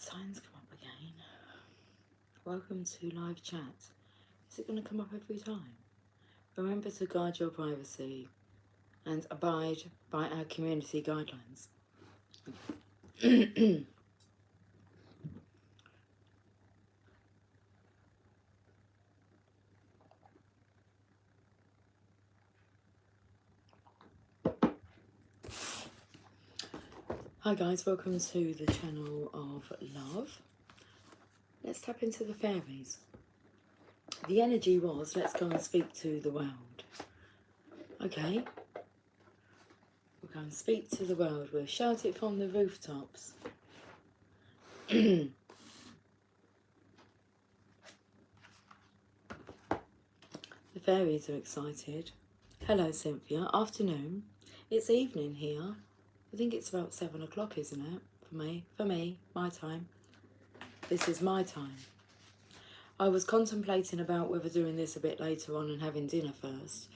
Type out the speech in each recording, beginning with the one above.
Signs come up again. Welcome to live chat. Is it going to come up every time? Remember to guard your privacy and abide by our community guidelines. Hi guys, welcome to the channel of love. Let's tap into the fairies. The energy was, let's go and speak to the world. Okay, we'll go and speak to the world. We'll shout it from the rooftops. The fairies are excited. Hello Cynthia, afternoon. It's evening here. I think it's about 7 o'clock, isn't it? For me, my time. This is my time. I was contemplating about whether doing this a bit later on and having dinner first,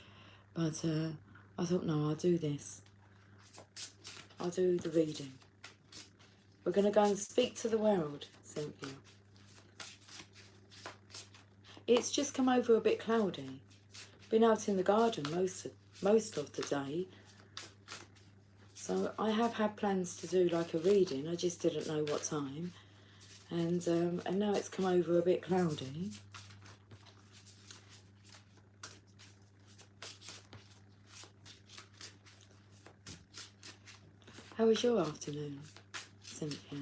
but I thought, no, I'll do this. I'll do the reading. We're going to go and speak to the world, Cynthia. It's just come over a bit cloudy. Been out in the garden most of the day. So I have had plans to do like a reading, I just didn't know what time. And now it's come over a bit cloudy. How was your afternoon, Cynthia?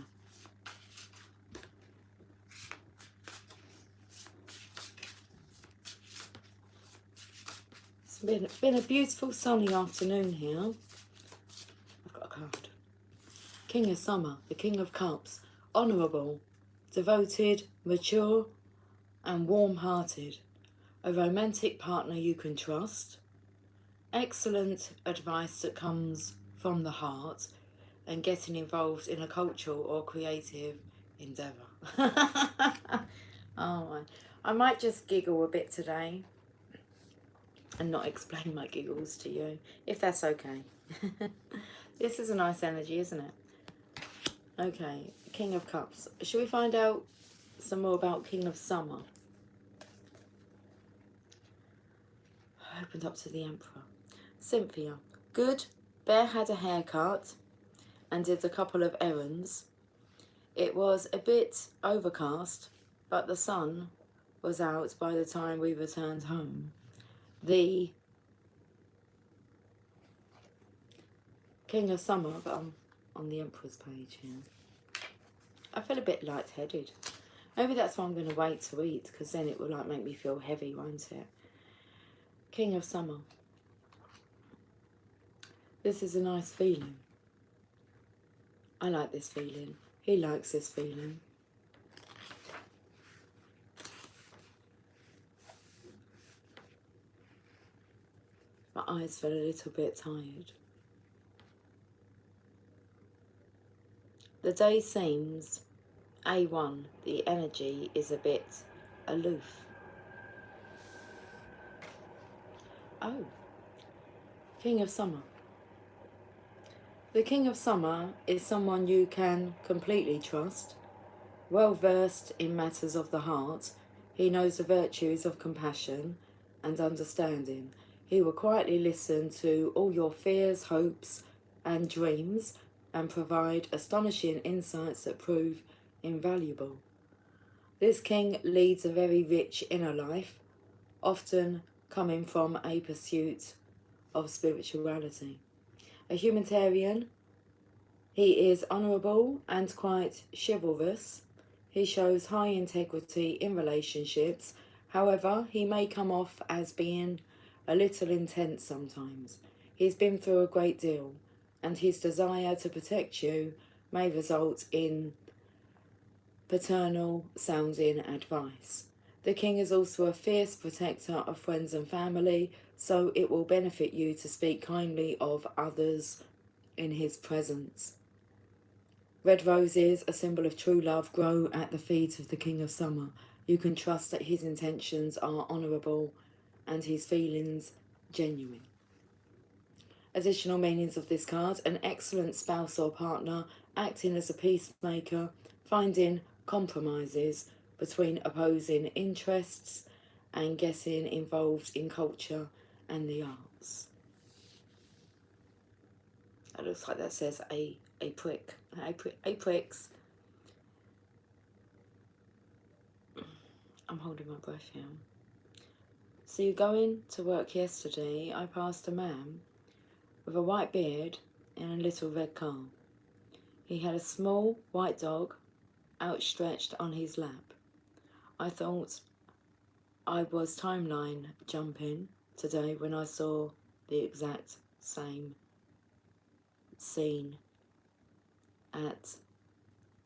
It's been a beautiful sunny afternoon here. I've got a card. King of Summer, the King of Cups, honourable, devoted, mature and warm-hearted, a romantic partner you can trust, excellent advice that comes from the heart, and getting involved in a cultural or creative endeavour. Oh, I might just giggle a bit today and not explain my giggles to you, if that's okay. This is a nice energy, isn't it? Okay, King of Cups. Shall we find out some more about King of Summer? I opened up to the Emperor. Cynthia. Good. Bear had a haircut and did a couple of errands. It was a bit overcast, but the sun was out by the time we returned home. The King of Summer, but I'm on the Emperor's page here. I feel a bit lightheaded. Maybe that's why I'm going to wait to eat, because then it will like make me feel heavy, won't it? King of Summer. This is a nice feeling. I like this feeling. He likes this feeling. My eyes feel a little bit tired. The day seems A1. The energy is a bit aloof. Oh, King of Summer. The King of Summer is someone you can completely trust. Well versed in matters of the heart, he knows the virtues of compassion and understanding. He will quietly listen to all your fears, hopes and dreams and provide astonishing insights that prove invaluable. This king leads a very rich inner life, often coming from a pursuit of spirituality. A humanitarian, he is honourable and quite chivalrous. He shows high integrity in relationships. However, he may come off as being a little intense sometimes. He's been through a great deal, and his desire to protect you may result in paternal sounding advice. The king is also a fierce protector of friends and family, so it will benefit you to speak kindly of others in his presence. Red roses, a symbol of true love, grow at the feet of the King of Summer. You can trust that his intentions are honourable and his feelings genuine. Additional meanings of this card: an excellent spouse or partner, acting as a peacemaker, finding compromises between opposing interests, and getting involved in culture and the arts. It looks like that says a prick. A pricks. I'm holding my breath here. So you're going to work yesterday. I passed a man with a white beard in a little red car. He had a small white dog outstretched on his lap. I thought I was timeline jumping today when I saw the exact same scene at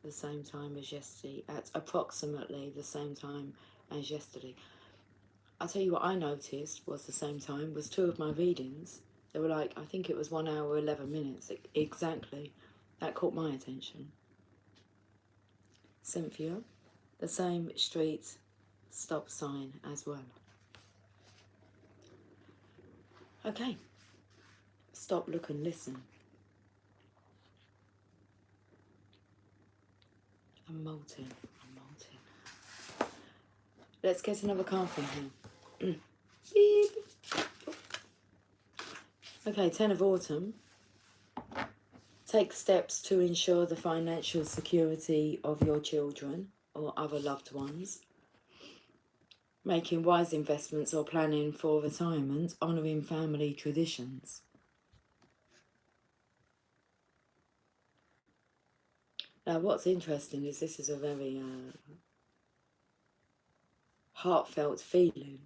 the same time as yesterday, at approximately the same time as yesterday. I'll tell you what I noticed was the same time was two of my readings. They were like, I think it was 1 hour 11 minutes exactly. That caught my attention. Cynthia, the same street stop sign as well. Okay, stop, look and listen. I'm molting. Let's get another card from here. Beep. Okay, 10 of Autumn. Take steps to ensure the financial security of your children or other loved ones. Making wise investments or planning for retirement, honouring family traditions. Now, what's interesting is this is a very heartfelt feeling.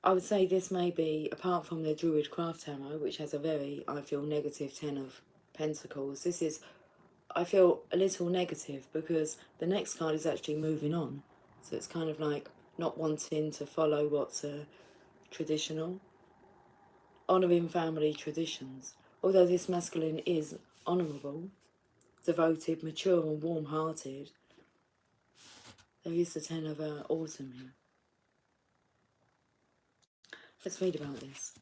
I would say this may be, apart from the Druid Craft Tarot, which has a very, I feel, negative 10 of Pentacles, this is, I feel, a little negative because the next card is actually moving on. So it's kind of like not wanting to follow what's traditional. Honouring family traditions. Although this masculine is honourable, devoted, mature and warm-hearted, there is the 10 of Autumn here. Let's read about this.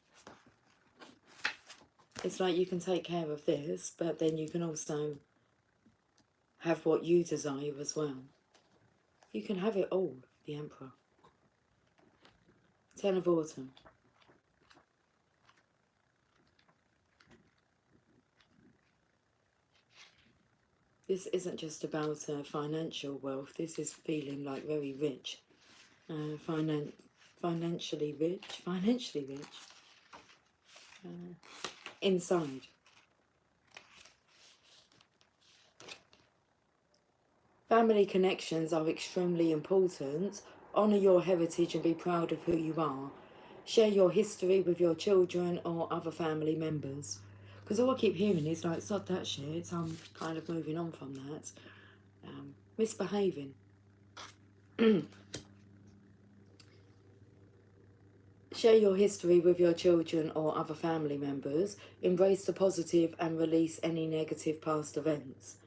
It's like you can take care of this, but then you can also have what you desire as well. You can have it all, the Emperor. 10 of Autumn. This isn't just about financial wealth. This is feeling like very rich. Financially rich. Inside. Family connections are extremely important. Honour your heritage and be proud of who you are. Share your history with your children or other family members. Because all I keep hearing is like, sod that shit. I'm kind of moving on from that. Misbehaving. Share your history with your children or other family members. Embrace the positive and release any negative past events.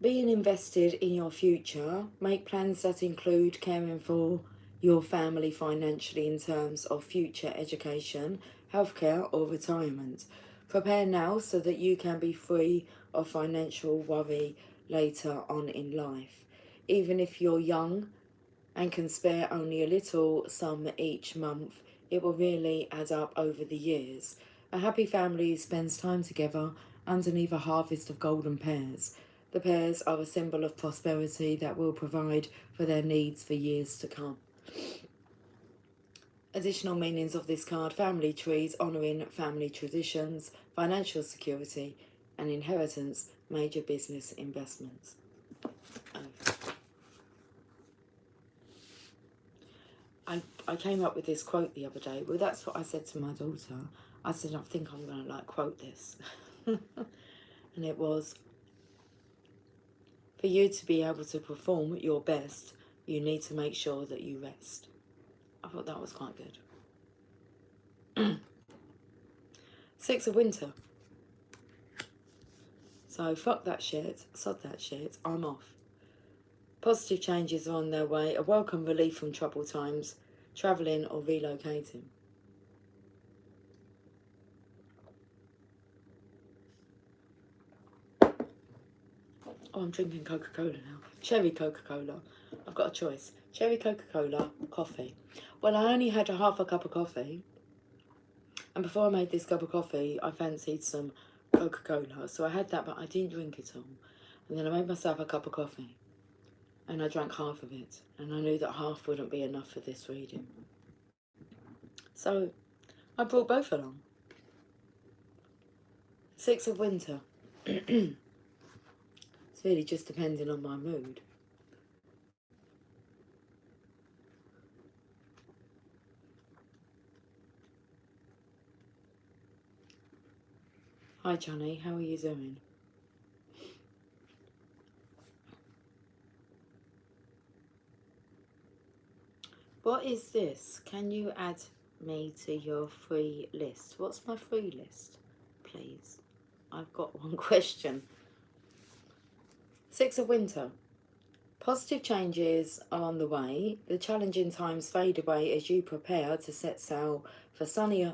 Being invested in your future. Make plans that include caring for your family financially in terms of future education, healthcare or retirement. Prepare now so that you can be free of financial worry later on in life. Even if you're young and can spare only a little sum each month, it will really add up over the years. A happy family spends time together underneath a harvest of golden pears. The pears are a symbol of prosperity that will provide for their needs for years to come. Additional meanings of this card: family trees, honouring family traditions, financial security and inheritance, major business investments. I came up with this quote the other day. Well, that's what I said to my daughter. I said, I think I'm going to like quote this. And it was, for you to be able to perform at your best, you need to make sure that you rest. I thought that was quite good. 6 of Winter. So fuck that shit, sod that shit, I'm off. Positive changes are on their way, a welcome relief from troubled times, travelling or relocating. Oh, I'm drinking Coca-Cola now. Cherry Coca-Cola. I've got a choice. Cherry Coca-Cola, coffee. Well, I only had half a cup of coffee. And before I made this cup of coffee, I fancied some Coca-Cola. So I had that, but I didn't drink it all. And then I made myself a cup of coffee. And I drank half of it. And I knew that half wouldn't be enough for this reading. So I brought both along. 6 of Winter. It's really just depending on my mood. Hi Johnny, how are you doing? What is this? Can you add me to your free list? What's my free list, please? I've got one question. 6 of Winter. Positive changes are on the way. The challenging times fade away as you prepare to set sail for sunnier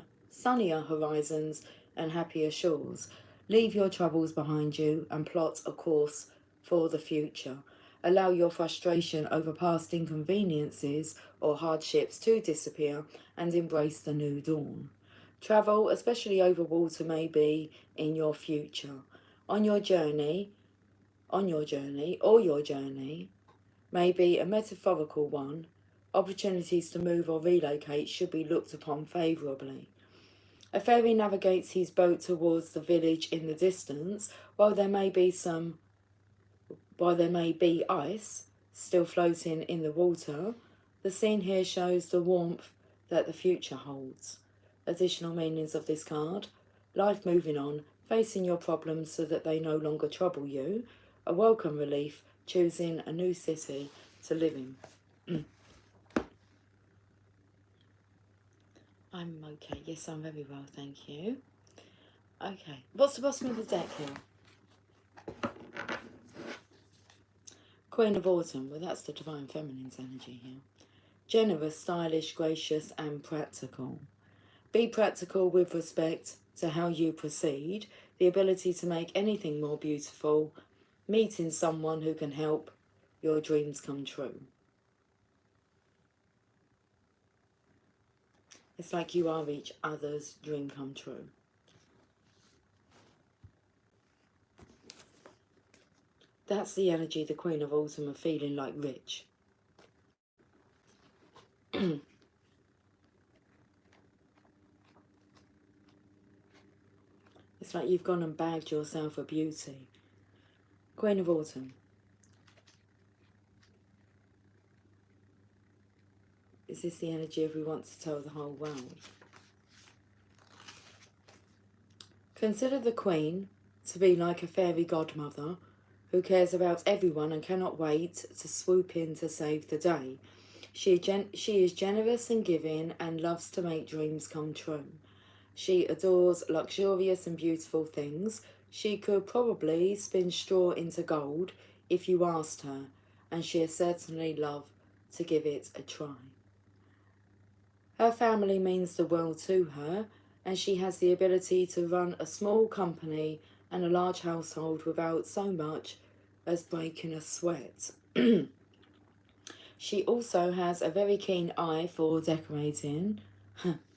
horizons and happier shores. Leave your troubles behind you and plot a course for the future. Allow your frustration over past inconveniences or hardships to disappear and embrace the new dawn. Travel, especially over water, may be in your future. On your journey, may be a metaphorical one. Opportunities to move or relocate should be looked upon favourably. A ferry navigates his boat towards the village in the distance, while there may be ice still floating in the water. The scene here shows the warmth that the future holds. Additional meanings of this card: life moving on, facing your problems so that they no longer trouble you, a welcome relief, choosing a new city to live in. I'm okay. Yes, I'm very well, thank you. Okay, what's the bottom of the deck here? Queen of Autumn. Well, that's the Divine Feminine's energy here. Generous, stylish, gracious, and practical. Be practical with respect to how you proceed, the ability to make anything more beautiful, meeting someone who can help your dreams come true. It's like you are each other's dream come true. That's the energy the Queen of Autumn are feeling, like rich. It's like you've gone and bagged yourself a beauty. Queen of Autumn. Is this the energy of we want to tell the whole world? Consider the Queen to be like a fairy godmother who cares about everyone and cannot wait to swoop in to save the day. She is generous and giving and loves to make dreams come true. She adores luxurious and beautiful things. She could probably spin straw into gold if you asked her, and she'd certainly love to give it a try. Her family means the world to her, and she has the ability to run a small company and a large household without so much as breaking a sweat. She also has a very keen eye for decorating.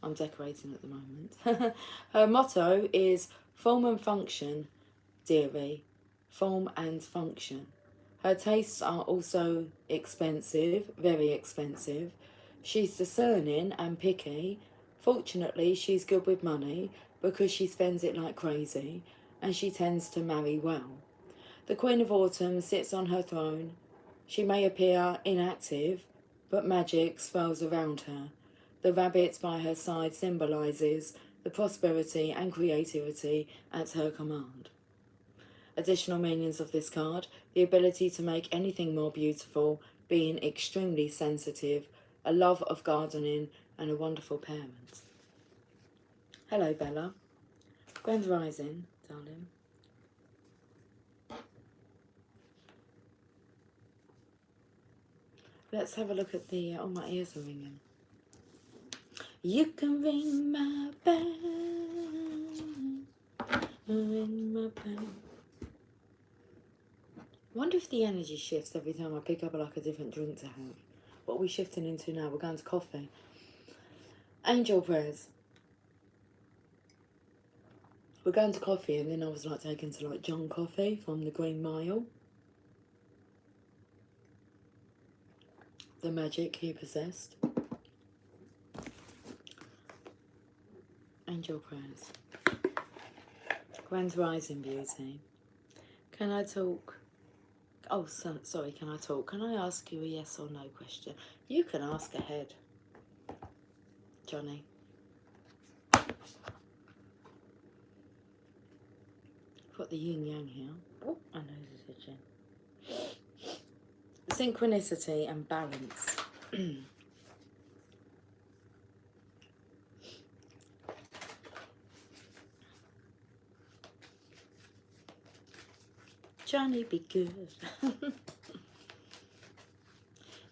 I'm decorating at the moment. Her motto is form and function, dearie. Form and function. Her tastes are also expensive, very expensive. She's discerning and picky. Fortunately, she's good with money because she spends it like crazy, and she tends to marry well. The Queen of Autumn sits on her throne. She may appear inactive, but magic swirls around her. The rabbit by her side symbolises the prosperity and creativity at her command. Additional meanings of this card: the ability to make anything more beautiful, being extremely sensitive, a love of gardening, and a wonderful parent. Hello, Bella. Grand Rising, darling. Let's have a look at the... oh, my ears are ringing. You can ring my bell, ring my bell. wonder if the energy shifts every time I pick up like a different drink to have. What are we shifting into now? We're going to coffee. Angel prayers. We're going to coffee, and then I was like taken to like John Coffee from the Green Mile. The magic he possessed. Angel prayers. Grand rising beauty. Can I talk? Oh, sorry, can I talk? Can I ask you a yes or no question? You can ask ahead, Johnny. Got the yin yang here. Oh, I know this is a gem. Synchronicity and balance. Johnny, be good.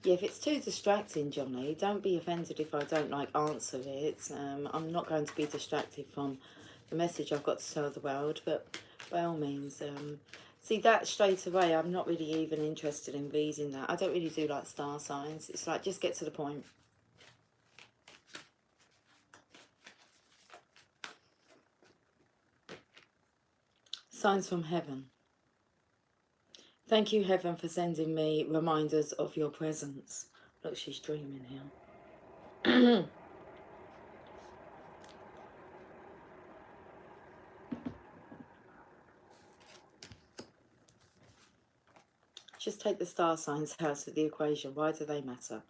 Yeah, if it's too distracting, Johnny, don't be offended if I don't like answer it. I'm not going to be distracted from the message I've got to tell the world, but by all means, see that straight away. I'm not really even interested in reading that. I don't really do like star signs. It's like, just get to the point. Signs from heaven. Thank you, heaven, for sending me reminders of your presence. Look, she's dreaming here. Just take the star signs out of the equation. Why do they matter?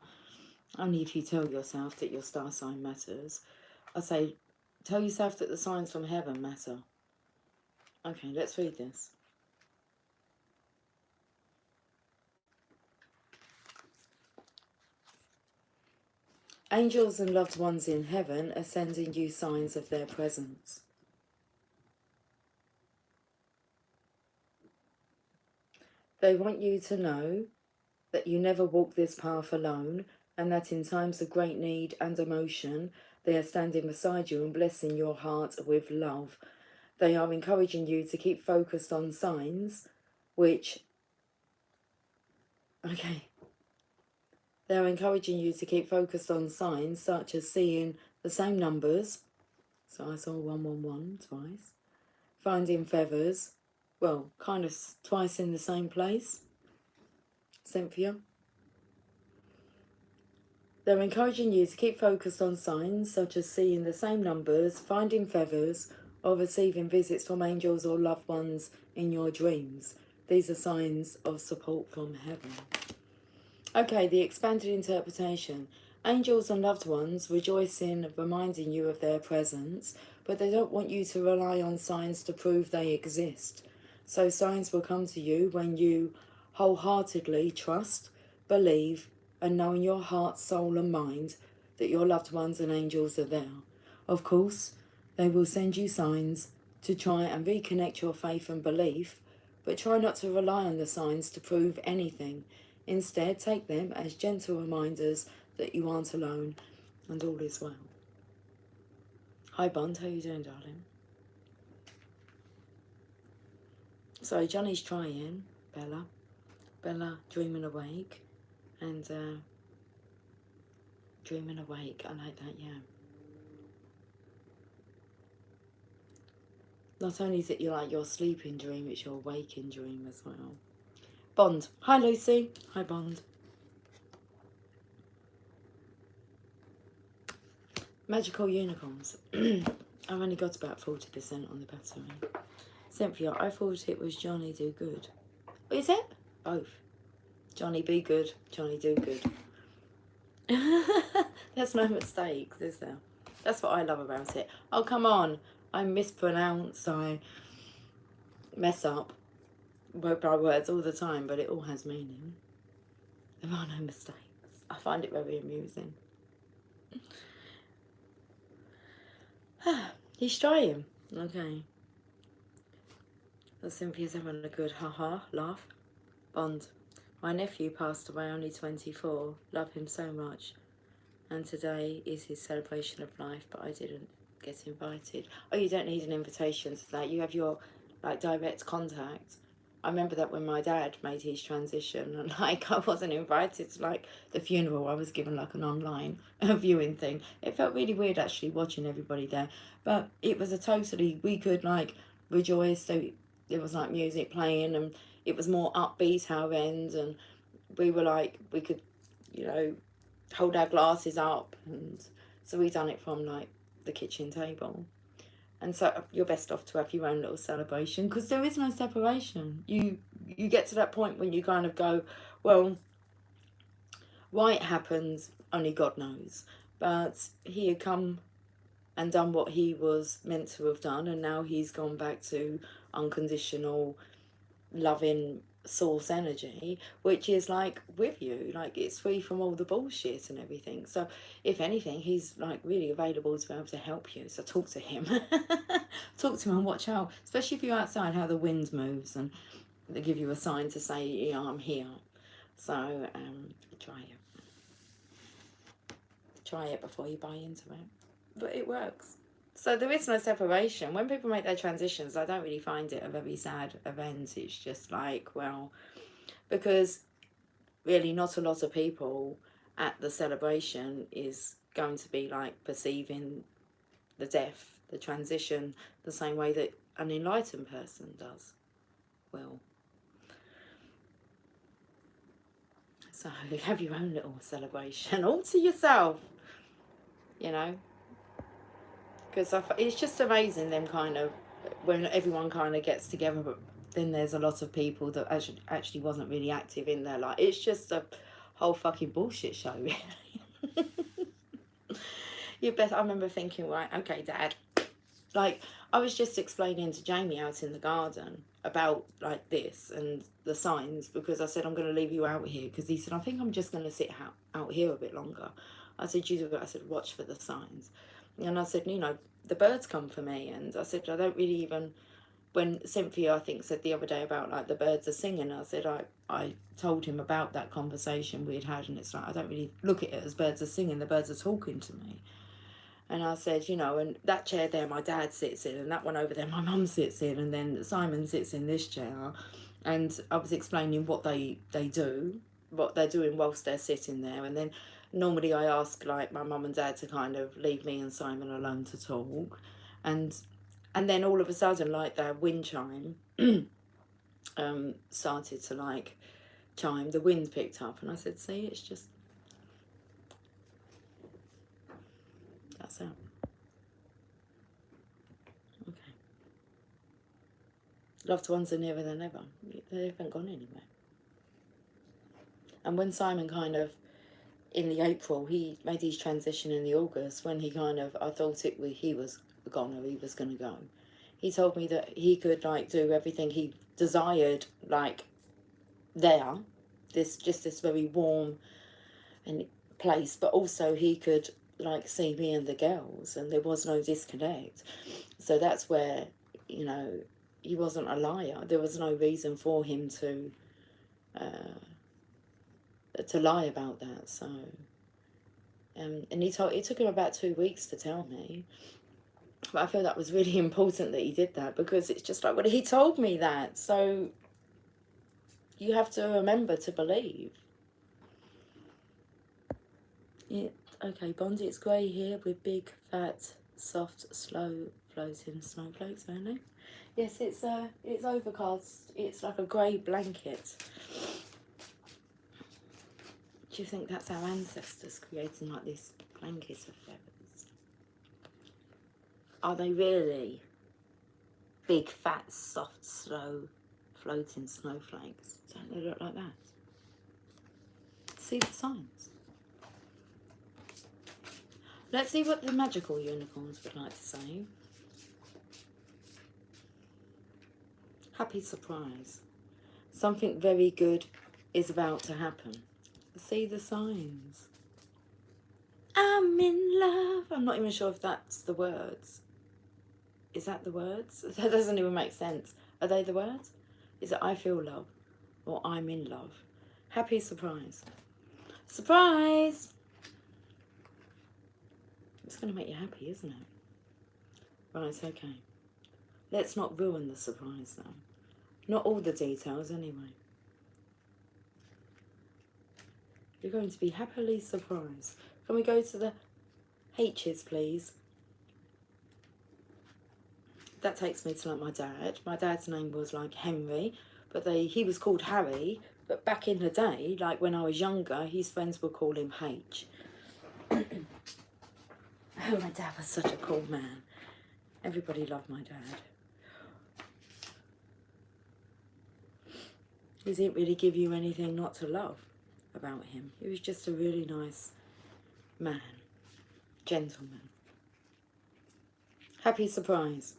Only if you tell yourself that your star sign matters. I say, tell yourself that the signs from heaven matter. Okay, let's read this. Angels and loved ones in heaven are sending you signs of their presence. They want you to know that you never walk this path alone, and that in times of great need and emotion, they are standing beside you and blessing your heart with love. They are encouraging you to keep focused on signs which... Okay. They're encouraging you to keep focused on signs such as seeing the same numbers. So I saw 111 twice. Finding feathers. Well, kind of twice in the same place. Cynthia. They're encouraging you to keep focused on signs such as seeing the same numbers, finding feathers, or receiving visits from angels or loved ones in your dreams. These are signs of support from heaven. Okay, the expanded interpretation. Angels and loved ones rejoice in reminding you of their presence, but they don't want you to rely on signs to prove they exist. So signs will come to you when you wholeheartedly trust, believe, and know in your heart, soul and mind that your loved ones and angels are there. Of course, they will send you signs to try and reconnect your faith and belief, but try not to rely on the signs to prove anything. Instead, take them as gentle reminders that you aren't alone and all is well. Hi Bond, how you doing, darling? So Johnny's trying, Bella dreaming awake, and dreaming awake, I like that, yeah. Not only is it your sleeping dream, it's your waking dream as well. Bond, hi Lucy, hi Bond. Magical unicorns. I've only got about 40% on the battery. Cynthia, I thought it was Johnny do good. Is it? Both. Johnny be good, Johnny do good. There's no mistakes, is there? That's what I love about it. Oh, come on. I mispronounce, I mess up word by words all the time, but it all has meaning. There are no mistakes. I find it very amusing. He's trying. Okay. Well, Cynthia's having a good ha-ha laugh. Bond. My nephew passed away only 24. Love him so much. And today is his celebration of life, but I didn't get invited. Oh, you don't need an invitation to that. You have your direct contact. I remember that when my dad made his transition, and like I wasn't invited to like the funeral, I was given like an online viewing thing. It felt really weird actually watching everybody there, but it was a totally, we could like rejoice. So there was like music playing, and it was more upbeat our end, and we were like, we could, you know, hold our glasses up, and so we done it from like the kitchen table. And so you're best off to have your own little celebration, because there is no separation. You get to that point when you kind of go, well, why it happens only God knows, but he had come and done what he was meant to have done, and now he's gone back to unconditional loving source energy, which is like with you, like it's free from all the bullshit and everything. So if anything, he's like really available to be able to help you. So talk to him. Talk to him and watch out, especially if you're outside, how the wind moves, and they give you a sign to say, yeah, I'm here. So try it before you buy into it, but it works. So there is no separation. When people make their transitions, I don't really find it a very sad event. It's just like, well, because really not a lot of people at the celebration is going to be like perceiving the death, the transition, the same way that an enlightened person does. Well, so you have your own little celebration all to yourself, you know. Because it's just amazing them kind of, when everyone kind of gets together, but then there's a lot of people that actually wasn't really active in their life. It's just a whole fucking bullshit show, really. I remember thinking, right, okay, Dad, like I was just explaining to Jamie out in the garden about like this and the signs, because I said I'm going to leave you out here, because he said I think I'm just going to sit out here a bit longer. I said I said watch for the signs. And I said, you know, the birds come for me. And I said, I don't really even, when Cynthia, I think, said the other day about like the birds are singing, I said, I told him about that conversation we'd had, and it's like, I don't really look at it as birds are singing, the birds are talking to me. And I said, you know, and that chair there my dad sits in, and that one over there my mum sits in, and then Simon sits in this chair. And I was explaining what they do, what they're doing whilst they're sitting there. And then normally I ask like my mum and dad to kind of leave me and Simon alone to talk. And then all of a sudden, like the wind chime started to like chime, the wind picked up, and I said, see, it's just, that's it. Okay. Loved ones are nearer than ever. They haven't gone anywhere. And when Simon kind of, in the April, he made his transition in the August, when he kind of, I thought he was gone, or he was going to go. He told me that he could like do everything he desired, like there, this very warm and place, but also he could like see me and the girls, and there was no disconnect. So that's where, you know, he wasn't a liar. There was no reason for him to lie about that. So and it took him about 2 weeks to tell me, but I feel that was really important that he did that, because it's just like, well, he told me that, so you have to remember to believe. Yeah, okay, Bondi, it's grey here with big, fat, soft, slow floating snowflakes, only. Yes, it's overcast. It's like a grey blanket. Do you think that's our ancestors creating like this blanket of feathers? Are they really big, fat, soft, slow, floating snowflakes? Don't they look like that? See the signs. Let's see what the magical unicorns would like to say. Happy surprise. Something very good is about to happen. See the signs. I'm in love. I'm not even sure if that's the words. Is that the words? That doesn't even make sense. Are they the words? Is it I feel love or I'm in love? Happy surprise. Surprise! It's going to make you happy, isn't it? Right, okay. Let's not ruin the surprise though. Not all the details, anyway. You're going to be happily surprised. Can we go to the H's, please? That takes me to like my dad. My dad's name was like Henry, but he was called Harry. But back in the day, like when I was younger, his friends would call him H. Oh, my dad was such a cool man. Everybody loved my dad. He didn't really give you anything not to love about him. He was just a really nice man, gentleman. Happy surprise.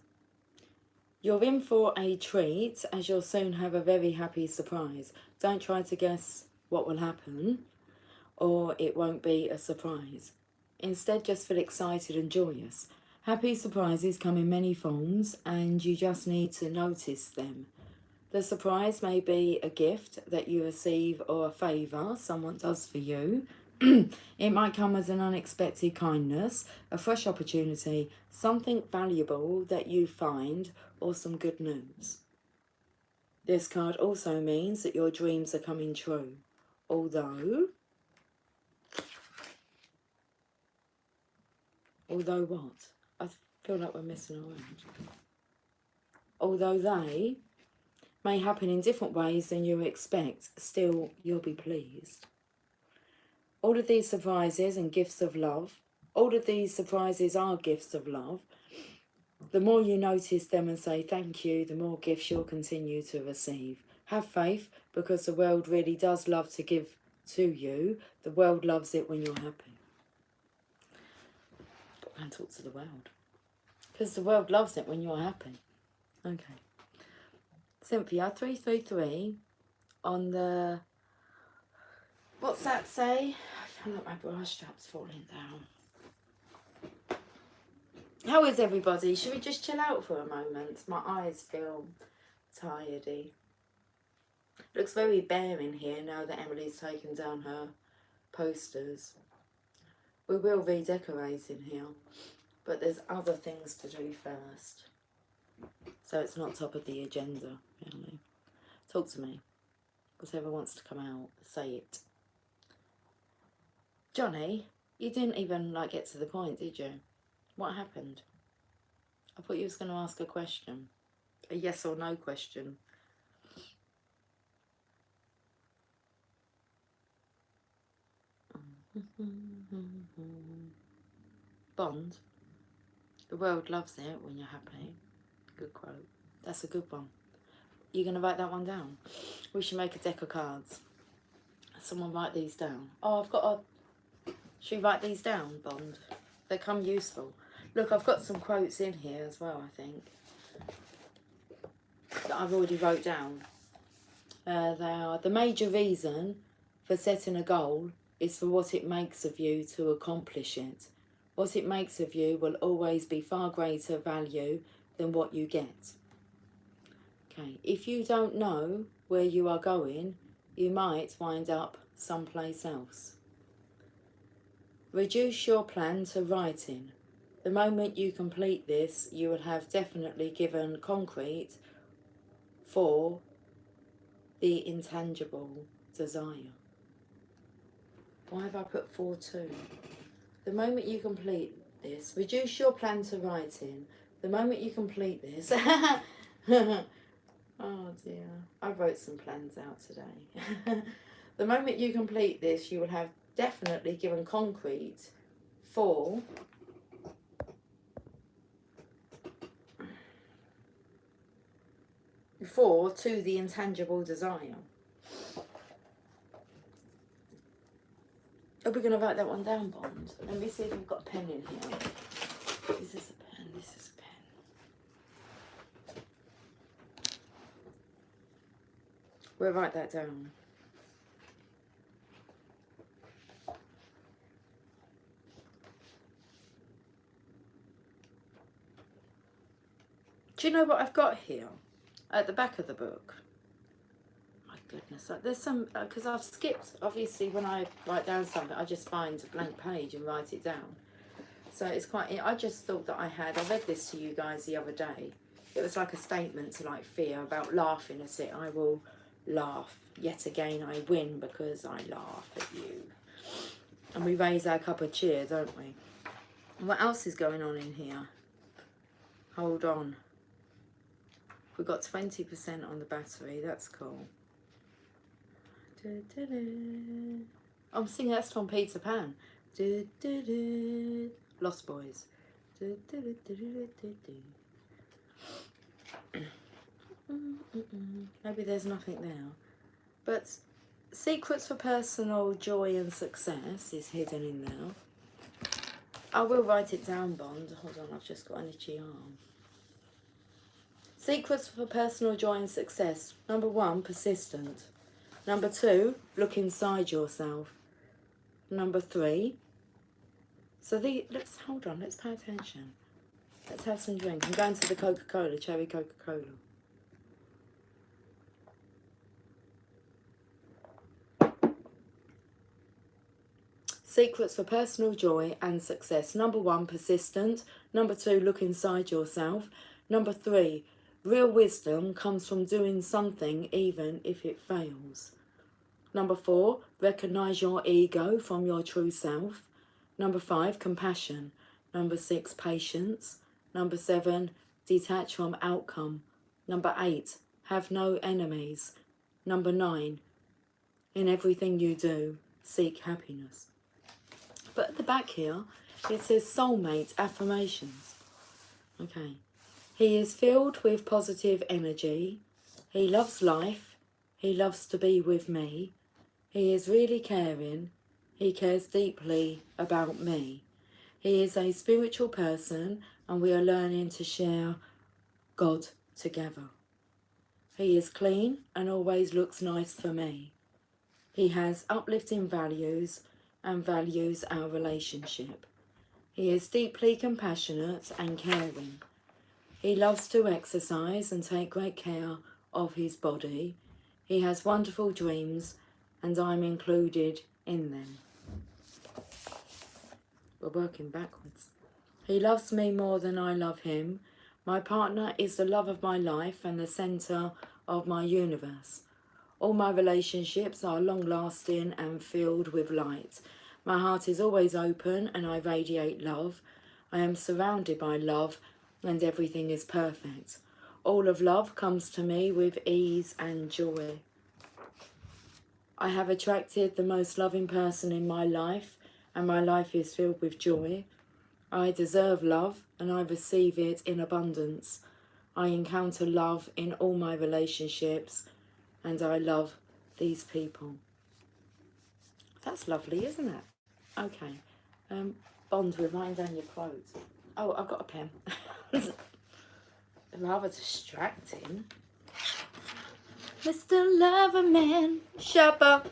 You're in for a treat, as you'll soon have a very happy surprise. Don't try to guess what will happen, or it won't be a surprise. Instead, just feel excited and joyous. Happy surprises come in many forms, and you just need to notice them. The surprise may be a gift that you receive or a favour someone does for you. It might come as an unexpected kindness, a fresh opportunity, something valuable that you find, or some good news. This card also means that your dreams are coming true. Although what? I feel like we're messing around. Although they may happen in different ways than you expect, still you'll be pleased. All of these surprises and gifts of love, all of these surprises are gifts of love. The more you notice them and say thank you, the more gifts you'll continue to receive. Have faith, because the world really does love to give to you. The world loves it when you're happy. Go and talk to the world. Because the world loves it when you're happy. Okay. Cynthia, 333 on the... What's that say? I feel like my bra strap's falling down. How is everybody? Should we just chill out for a moment? My eyes feel tiredy. Looks very bare in here now that Emily's taken down her posters. We will redecorate in here, but there's other things to do first. So it's not top of the agenda, really. Talk to me. Whatever wants to come out, say it. Johnny, you didn't even get to the point, did you? What happened? I thought you was going to ask a question. A yes or no question. Bond. The world loves it when you're happy. Good quote. That's a good one. You're going to write that one down? We should make a deck of cards. Someone write these down. Oh, I've got a... Should we write these down, Bond? They come useful. Look, I've got some quotes in here as well, I think, that I've already wrote down. They are: the major reason for setting a goal is for what it makes of you to accomplish it. What it makes of you will always be far greater value than what you get. Okay, if you don't know where you are going, you might wind up someplace else. Reduce your plan to writing. The moment you complete this, you will have definitely given concrete for the intangible desire. Why have I put 4-2? The moment you complete this, reduce your plan to writing. The moment you complete this... Oh dear, I wrote some plans out today. The moment you complete this, you will have definitely given concrete for to the intangible desire. Are we going to write that one down, Bond? Let me see if we've got a pen in here. This is a pen, this is a pen. We'll write that down. Do you know what I've got here at the back of the book? My goodness, there's some, because I've skipped, obviously when I write down something, I just find a blank page and write it down. So it's quite, I just thought that I read this to you guys the other day, It was like a statement to like fear about laughing at it. I will laugh. Yet again I win because I laugh at you. And we raise our cup of cheer, don't we? And what else is going on in here? Hold on. We've got 20% on the battery. That's cool. I'm singing, that's from Peter Pan. Lost Boys. Maybe there's nothing there. But secrets for personal joy and success is hidden in there. I will write it down, Bond. Hold on, I've just got an itchy arm. Secrets for personal joy and success. Number 1, persistent. Number 2, look inside yourself. Number 3. So let's hold on, let's pay attention. Let's have some drink. I'm going to the Coca-Cola, cherry Coca-Cola. Secrets for personal joy and success. Number 1, persistent. Number 2, look inside yourself. Number 3, real wisdom comes from doing something even if it fails. Number 4, recognise your ego from your true self. Number 5, compassion. Number 6, patience. Number 7, detach from outcome. Number 8, have no enemies. Number 9, in everything you do, seek happiness. But at the back here, it says soulmate affirmations. Okay. He is filled with positive energy. He loves life. He loves to be with me. He is really caring. He cares deeply about me. He is a spiritual person and we are learning to share God together. He is clean and always looks nice for me. He has uplifting values and values our relationship. He is deeply compassionate and caring. He loves to exercise and take great care of his body. He has wonderful dreams and I'm included in them. We're working backwards. He loves me more than I love him. My partner is the love of my life and the centre of my universe. All my relationships are long-lasting and filled with light. My heart is always open and I radiate love. I am surrounded by love and everything is perfect. All of love comes to me with ease and joy. I have attracted the most loving person in my life and my life is filled with joy. I deserve love and I receive it in abundance. I encounter love in all my relationships and I love these people. That's lovely, isn't it? Okay. Bond, we're writing down your quotes. Oh, I've got a pen. Rather distracting. Mr. Loverman, shopper.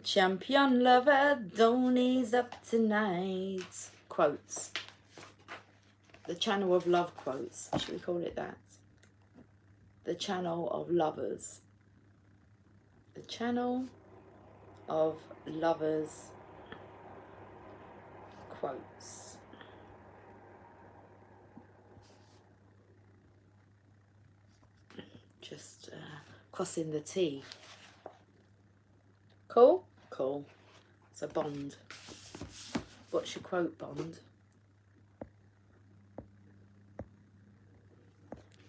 Champion lover, don't ease up tonight. Quotes. The channel of love quotes. Should we call it that? The channel of lovers. The channel of lovers quotes. Just crossing the T. Cool? Cool. It's a Bond. What's your quote, Bond?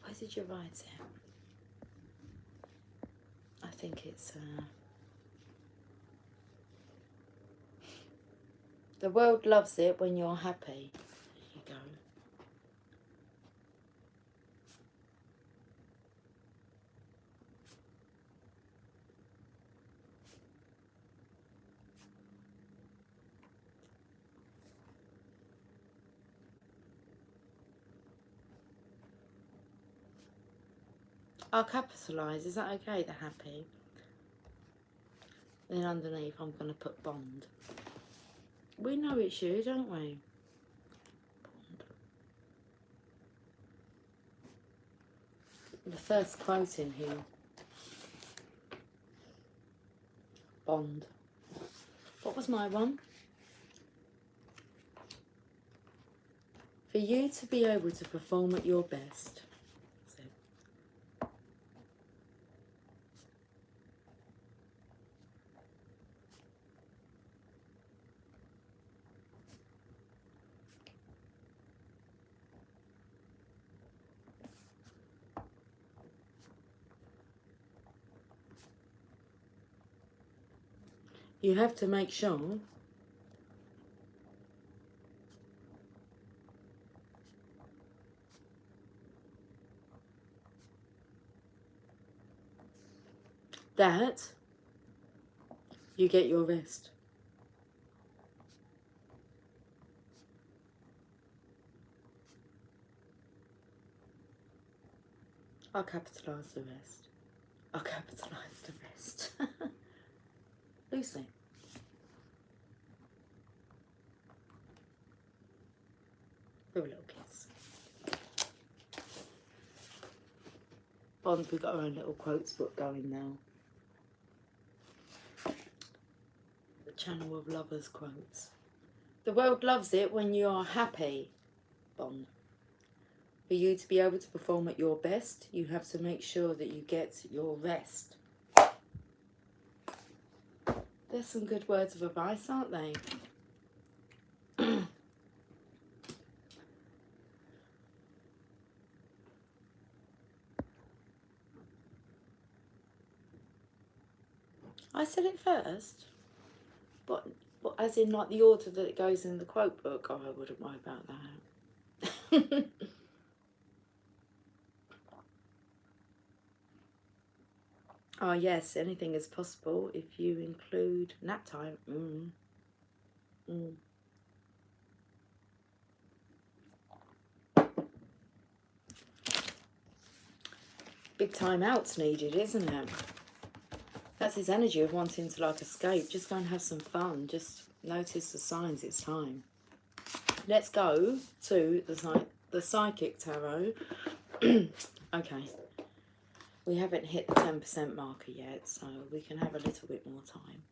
Where did you write it? I think it's... the world loves it when you're happy. There you go. I'll capitalise, is that okay, the happy? Then underneath I'm going to put Bond. We know it's you, don't we? Bond. The first quote in here. Bond. What was my one? For you to be able to perform at your best. So, you have to make sure that you get your rest. I'll capitalise the rest. I'll capitalise the rest. Lucy. For a little kiss. Bond, we've got our own little quotes book going now. The channel of lovers quotes. The world loves it when you are happy, Bond. For you to be able to perform at your best, you have to make sure that you get your rest. There's some good words of advice, aren't they? I said it first, but as in like the order that it goes in the quote book. Oh, I wouldn't worry about that. Oh yes, anything is possible if you include nap time. Big time out's needed, isn't it? That's his energy of wanting to like escape. Just go and have some fun. Just notice the signs it's time. Let's go to the Psychic Tarot. Okay. We haven't hit the 10% marker yet, so we can have a little bit more time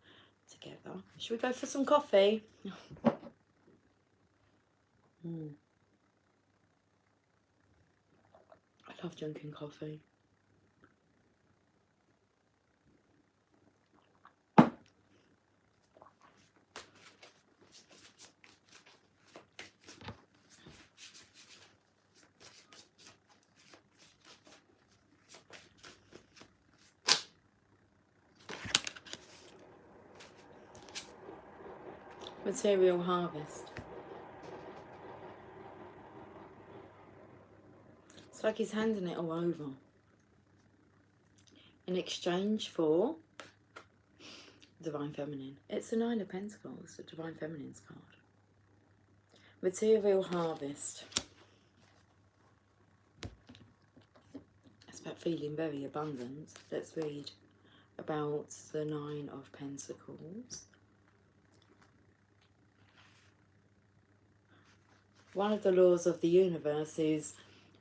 together. Should we go for some coffee? I love drinking coffee. Material harvest. It's like he's handing it all over in exchange for Divine Feminine. It's the Nine of Pentacles, the Divine Feminine's card. Material harvest. It's about feeling very abundant. Let's read about the Nine of Pentacles. One of the laws of the universe is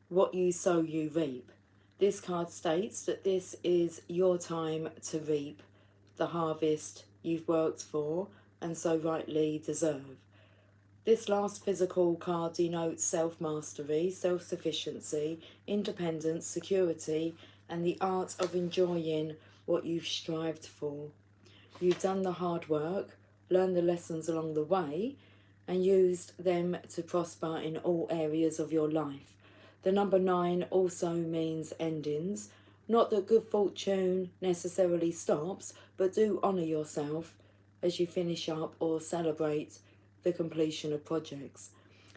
what you sow, you reap. This card states that this is your time to reap the harvest you've worked for and so rightly deserve. This last physical card denotes self-mastery, self-sufficiency, independence, security, and the art of enjoying what you've strived for. You've done the hard work, learned the lessons along the way, and used them to prosper in all areas of your life. The number 9 also means endings. Not that good fortune necessarily stops, but do honour yourself as you finish up or celebrate the completion of projects.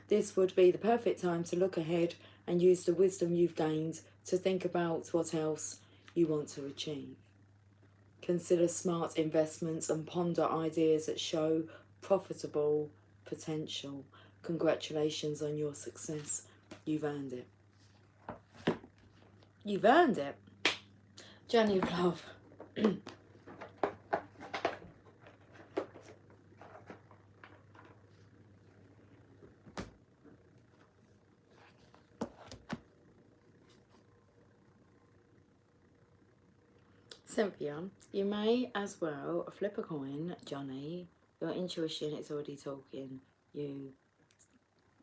This would be the perfect time to look ahead and use the wisdom you've gained to think about what else you want to achieve. Consider smart investments and ponder ideas that show profitable potential. Congratulations on your success. You've earned it. You've earned it. Journey of love. Cynthia, you may as well flip a coin, Johnny. Your intuition is already talking. You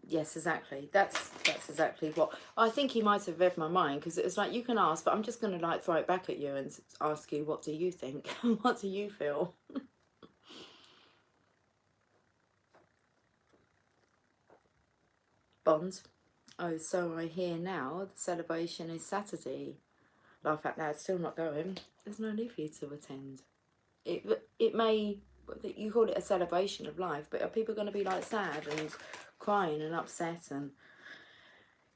Yes, exactly. That's exactly what I think. He might have read my mind, because it's like, you can ask, but I'm just going to like throw it back at you and ask you, what do you think? What do you feel? Bond. Oh, so I hear now the celebration is Saturday. Laugh out loud, still not going. There's no need for you to attend. It may, you call it a celebration of life, but are people going to be like sad and crying and upset and,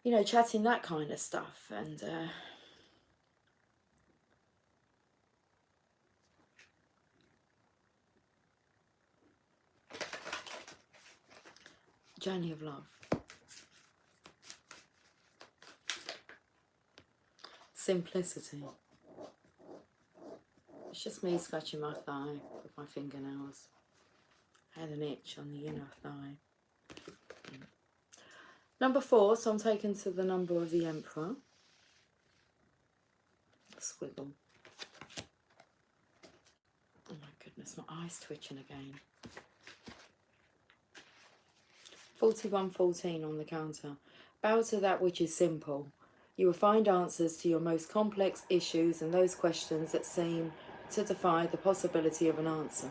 you know, chatting that kind of stuff? And journey of love. Simplicity. It's just me scratching my thigh with my fingernails. I had an itch on the inner thigh. Number 4, so I'm taken to the number of the Emperor. Squiggle. Oh my goodness, my eye's twitching again. 4114 on the counter. Bow to that which is simple. You will find answers to your most complex issues and those questions that seem to defy the possibility of an answer.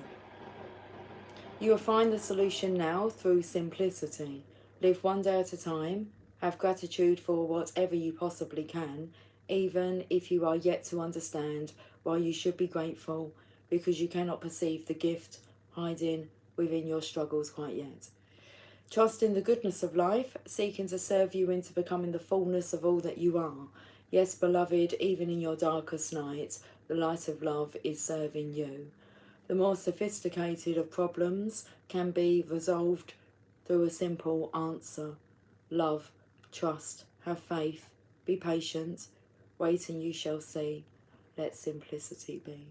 You will find the solution now through simplicity. Live one day at a time. Have gratitude for whatever you possibly can, even if you are yet to understand why you should be grateful, because you cannot perceive the gift hiding within your struggles quite yet. Trust in the goodness of life, seeking to serve you into becoming the fullness of all that you are. Yes, beloved, even in your darkest nights, the light of love is serving you. The more sophisticated of problems can be resolved through a simple answer. Love, trust, have faith, be patient, wait and you shall see. Let simplicity be.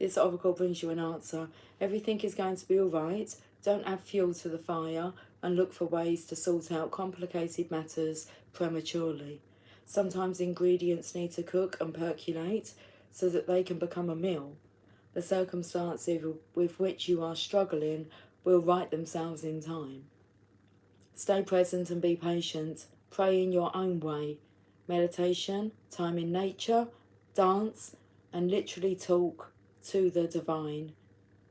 This oracle brings you an answer. Everything is going to be all right. Don't add fuel to the fire and look for ways to sort out complicated matters prematurely. Sometimes ingredients need to cook and percolate so that they can become a meal. The circumstances with which you are struggling will right themselves in time. Stay present and be patient. Pray in your own way. Meditation, time in nature, dance, and literally talk to the divine.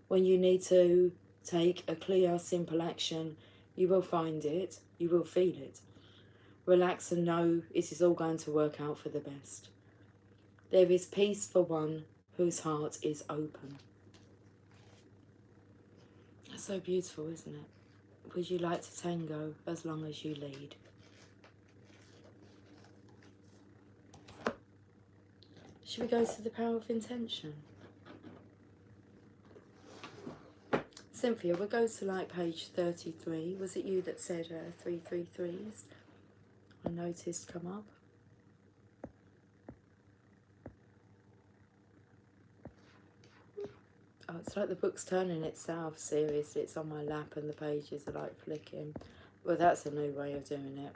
When you need to take a clear, simple action, you will find it, you will feel it. Relax and know it is all going to work out for the best. There is peace for one whose heart is open. That's so beautiful, isn't it? Would you like to tango as long as you lead? Should we go to the power of intention? Cynthia, we'll go to like page 33. Was it you that said 333s? I noticed come up. Oh, it's like the book's turning itself. Seriously, it's on my lap and the pages are like flicking. Well, that's a new way of doing it.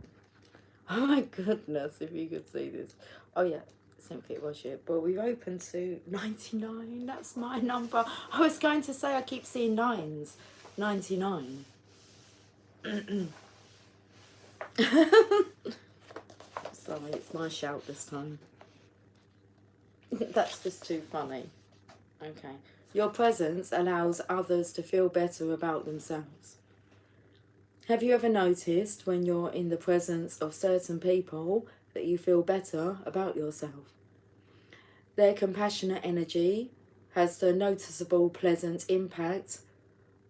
Oh my goodness, if you could see this. Oh yeah, Cynthia, it was you. But we've opened to 99. That's my number. I was going to say I keep seeing 9s. 99. Sorry, it's my shout this time. That's just too funny. Okay. Your presence allows others to feel better about themselves. Have you ever noticed when you're in the presence of certain people that you feel better about yourself? Their compassionate energy has the noticeable pleasant impact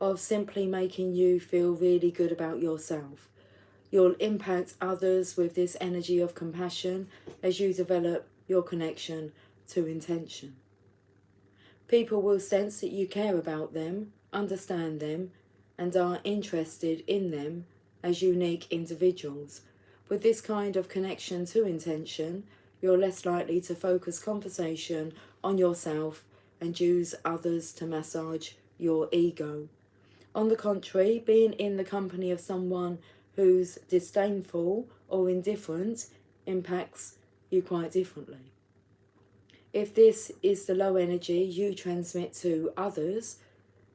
of simply making you feel really good about yourself. You'll impact others with this energy of compassion as you develop your connection to intention. People will sense that you care about them, understand them, and are interested in them as unique individuals. With this kind of connection to intention, you're less likely to focus conversation on yourself and use others to massage your ego. On the contrary, being in the company of someone who's disdainful or indifferent impacts you quite differently. If this is the low energy you transmit to others,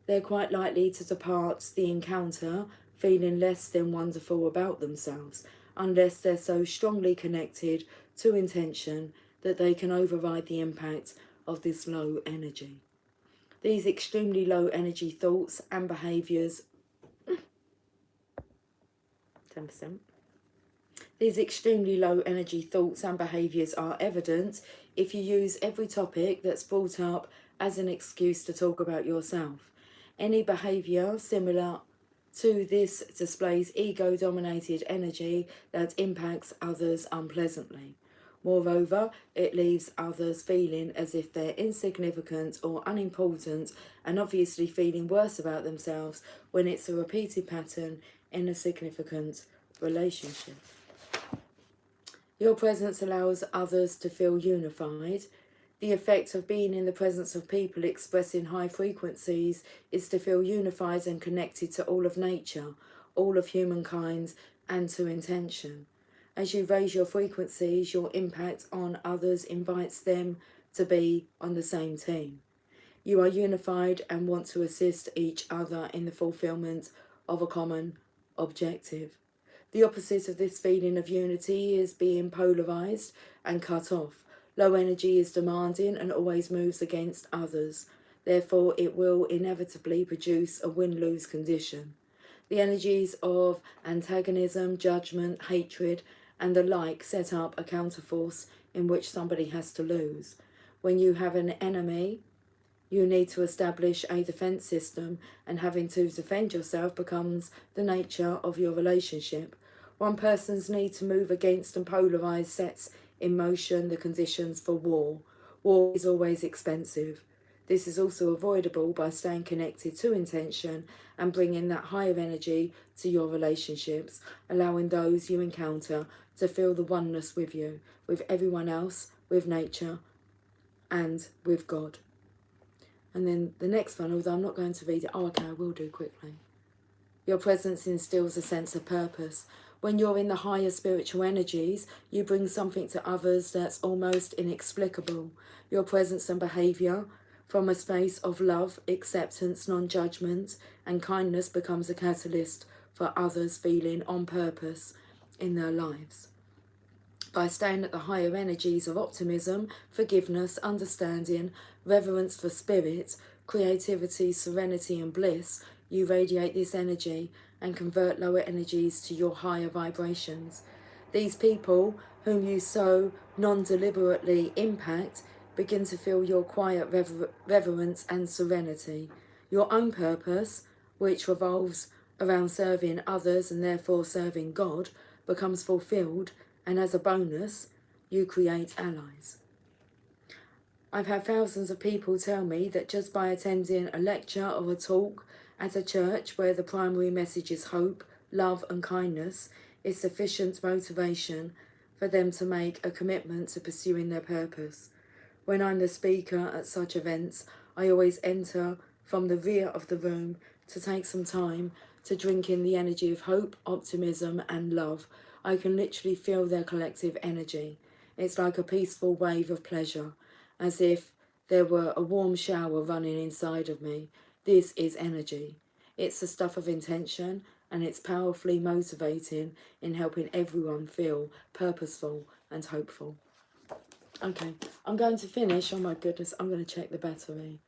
they're quite likely to depart the encounter feeling less than wonderful about themselves, unless they're so strongly connected to intention that they can override the impact of this low energy. These extremely low energy thoughts and behaviours 10%. These extremely low energy thoughts and behaviours are evident if you use every topic that's brought up as an excuse to talk about yourself. Any behaviour similar to this displays ego-dominated energy that impacts others unpleasantly. Moreover, it leaves others feeling as if they're insignificant or unimportant, and obviously feeling worse about themselves when it's a repeated pattern in a significant relationship. Your presence allows others to feel unified. The effect of being in the presence of people expressing high frequencies is to feel unified and connected to all of nature, all of humankind, and to intention. As you raise your frequencies, your impact on others invites them to be on the same team. You are unified and want to assist each other in the fulfillment of a common objective. The opposite of this feeling of unity is being polarized and cut off. Low energy is demanding and always moves against others. Therefore, it will inevitably produce a win-lose condition. The energies of antagonism, judgment, hatred, and the like set up a counterforce in which somebody has to lose. When you have an enemy, you need to establish a defense system, and having to defend yourself becomes the nature of your relationship. One person's need to move against and polarize sets in motion the conditions for war. War is always expensive. This is also avoidable by staying connected to intention and bringing that higher energy to your relationships, allowing those you encounter to feel the oneness with you, with everyone else, with nature, and with God. And then the next one, although I'm not going to read it, okay, I will do quickly. Your presence instills a sense of purpose. When you're in the higher spiritual energies, you bring something to others that's almost inexplicable. Your presence and behaviour from a space of love, acceptance, non-judgment, and kindness becomes a catalyst for others feeling on purpose in their lives. By staying at the higher energies of optimism, forgiveness, understanding, reverence for spirit, creativity, serenity, and bliss, you radiate this energy and convert lower energies to your higher vibrations. These people, whom you so non-deliberately impact, begin to feel your quiet reverence and serenity. Your own purpose, which revolves around serving others and therefore serving God, becomes fulfilled, and as a bonus, you create allies. I've had thousands of people tell me that just by attending a lecture or a talk at a church where the primary message is hope, love and kindness is sufficient motivation for them to make a commitment to pursuing their purpose. When I'm the speaker at such events, I always enter from the rear of the room to take some time to drink in the energy of hope, optimism and love. I can literally feel their collective energy. It's like a peaceful wave of pleasure, as if there were a warm shower running inside of me. This is energy. It's the stuff of intention, and it's powerfully motivating in helping everyone feel purposeful and hopeful. Okay, I'm going to finish. Oh my goodness, I'm going to check the battery.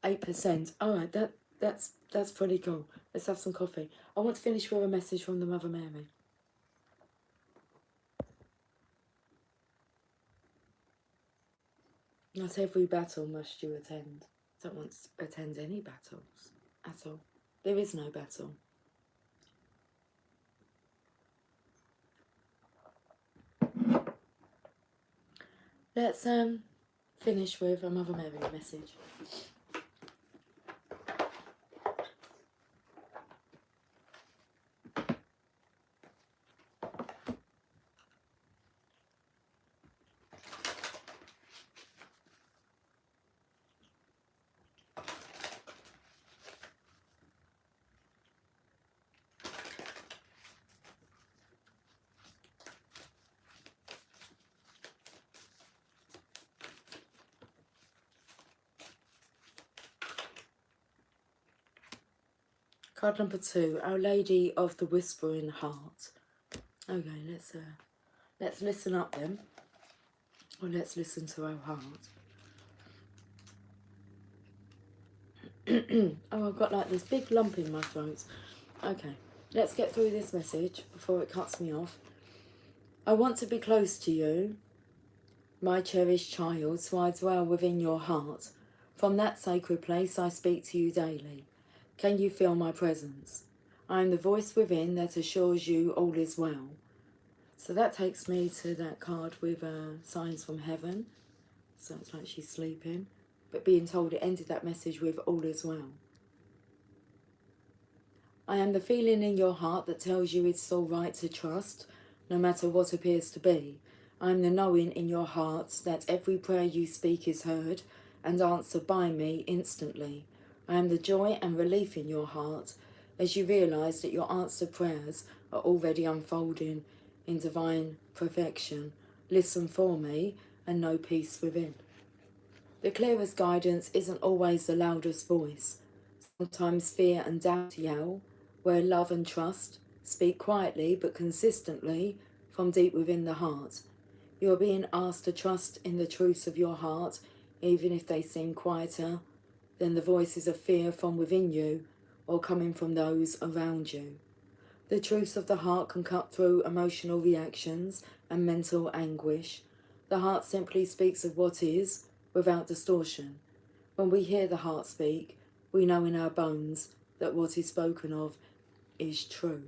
8%. All right, that's pretty cool. Let's have some coffee. I want to finish with a message from the Mother Mary. Not every battle must you attend. I don't want to attend any battles at all. There is no battle. Let's finish with a Mother Mary message. Card number 2, Our Lady of the Whispering Heart. Okay, let's listen up then. Or let's listen to our heart. Oh, I've got like this big lump in my throat. Okay, let's get through this message before it cuts me off. I want to be close to you, my cherished child, so I dwell within your heart. From that sacred place I speak to you daily. Can you feel my presence? I am the voice within that assures you all is well. So that takes me to that card with signs from heaven. So it's like she's sleeping, but being told it ended that message with all is well. I am the feeling in your heart that tells you it's all right to trust, no matter what appears to be. I am the knowing in your heart that every prayer you speak is heard and answered by me instantly. I am the joy and relief in your heart as you realise that your answered prayers are already unfolding in divine perfection. Listen for me and know peace within. The clearest guidance isn't always the loudest voice. Sometimes fear and doubt yell, where love and trust speak quietly but consistently from deep within the heart. You are being asked to trust in the truths of your heart, even if they seem quieter than the voices of fear from within you or coming from those around you. The truths of the heart can cut through emotional reactions and mental anguish. The heart simply speaks of what is, without distortion. When we hear the heart speak, we know in our bones that what is spoken of is true.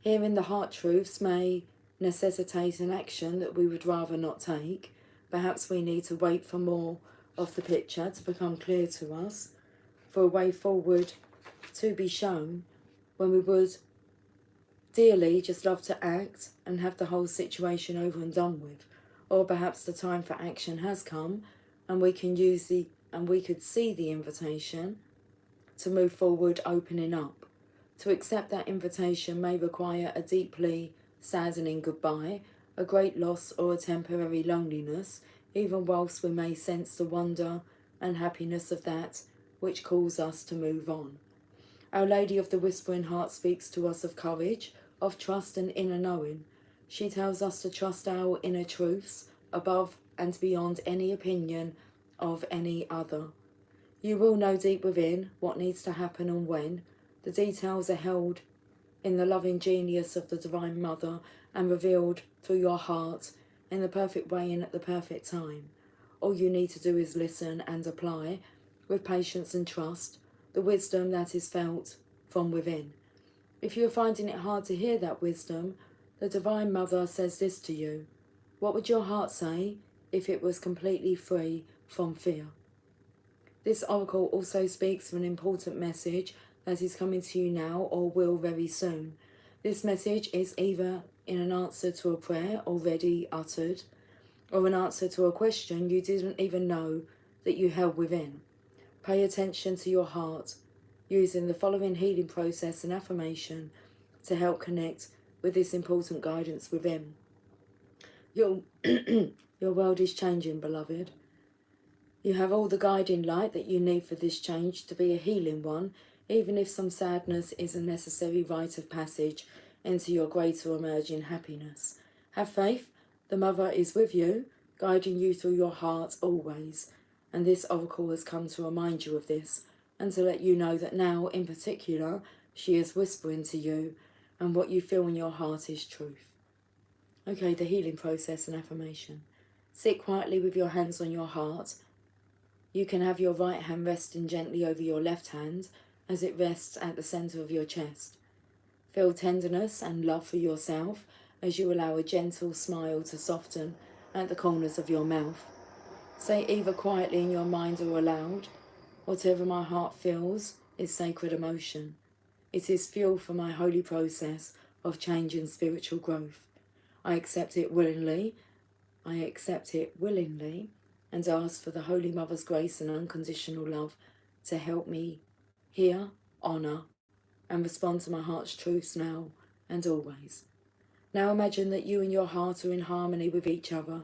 Hearing the heart truths may necessitate an action that we would rather not take. Perhaps we need to wait for more of the picture to become clear to us, for a way forward to be shown, when we would dearly just love to act and have the whole situation over and done with. Or perhaps the time for action has come and we could see the invitation to move forward, opening up. To accept that invitation may require a deeply saddening goodbye, a great loss, or a temporary loneliness, even whilst we may sense the wonder and happiness of that which calls us to move on. Our Lady of the Whispering Heart speaks to us of courage, of trust and inner knowing. She tells us to trust our inner truths above and beyond any opinion of any other. You will know deep within what needs to happen and when. The details are held in the loving genius of the Divine Mother and revealed through your heart in the perfect way and at the perfect time. All you need to do is listen and apply, with patience and trust, the wisdom that is felt from within. If you are finding it hard to hear that wisdom, the Divine Mother says this to you. What would your heart say if it was completely free from fear? This oracle also speaks of an important message that is coming to you now or will very soon. This message is either in an answer to a prayer already uttered, or an answer to a question you didn't even know that you held within. Pay attention to your heart, using the following healing process and affirmation to help connect with this important guidance within. Your world is changing, beloved. You have all the guiding light that you need for this change to be a healing one, even if some sadness is a necessary rite of passage into your greater emerging happiness. Have faith, the Mother is with you, guiding you through your heart always, and this oracle has come to remind you of this, and to let you know that now, in particular, she is whispering to you, and what you feel in your heart is truth. Okay, the healing process and affirmation. Sit quietly with your hands on your heart. You can have your right hand resting gently over your left hand as it rests at the centre of your chest. Feel tenderness and love for yourself as you allow a gentle smile to soften at the corners of your mouth. Say either quietly in your mind or aloud, whatever my heart feels is sacred emotion. It is fuel for my holy process of change and spiritual growth. I accept it willingly. And ask for the Holy Mother's grace and unconditional love to help me hear, honour, and respond to my heart's truths now and always. Now imagine that you and your heart are in harmony with each other.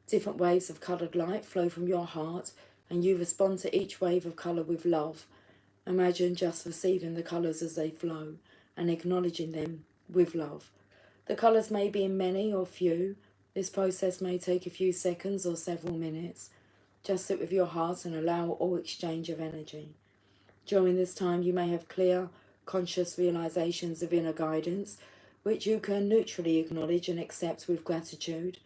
Different waves of coloured light flow from your heart, and you respond to each wave of colour with love Imagine just receiving the colours as they flow and acknowledging them with love. The colours may be in many or few. This process may take a few seconds or several minutes. Just sit with your heart and allow all exchange of energy. During this time, you may have clear, conscious realizations of inner guidance, which you can neutrally acknowledge and accept with gratitude.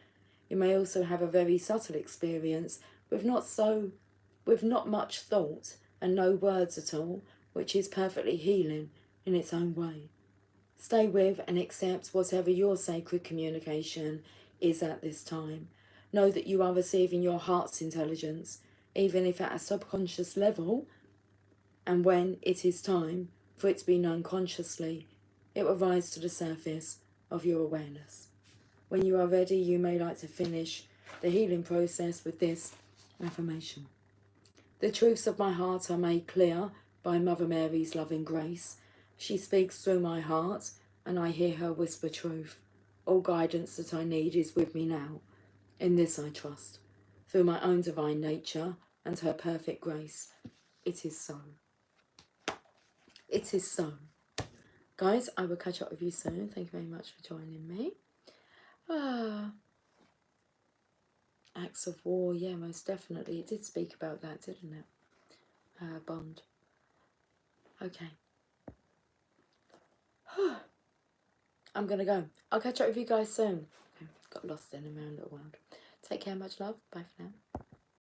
You may also have a very subtle experience with not much thought and no words at all, which is perfectly healing in its own way. Stay with and accept whatever your sacred communication is at this time. Know that you are receiving your heart's intelligence, even if at a subconscious level, and when it is time for it to be known consciously, it will rise to the surface of your awareness. When you are ready, you may like to finish the healing process with this affirmation. The truths of my heart are made clear by Mother Mary's loving grace. She speaks through my heart, and I hear her whisper truth. All guidance that I need is with me now. In this I trust. Through my own divine nature and her perfect grace, it is so. It is so. Guys, I will catch up with you soon. Thank you very much for joining me. Acts of war, yeah, most definitely. It did speak about that, didn't it? Bond. Okay. I'm going to go. I'll catch up with you guys soon. Okay. Got lost in a little world. Take care, much love. Bye for now.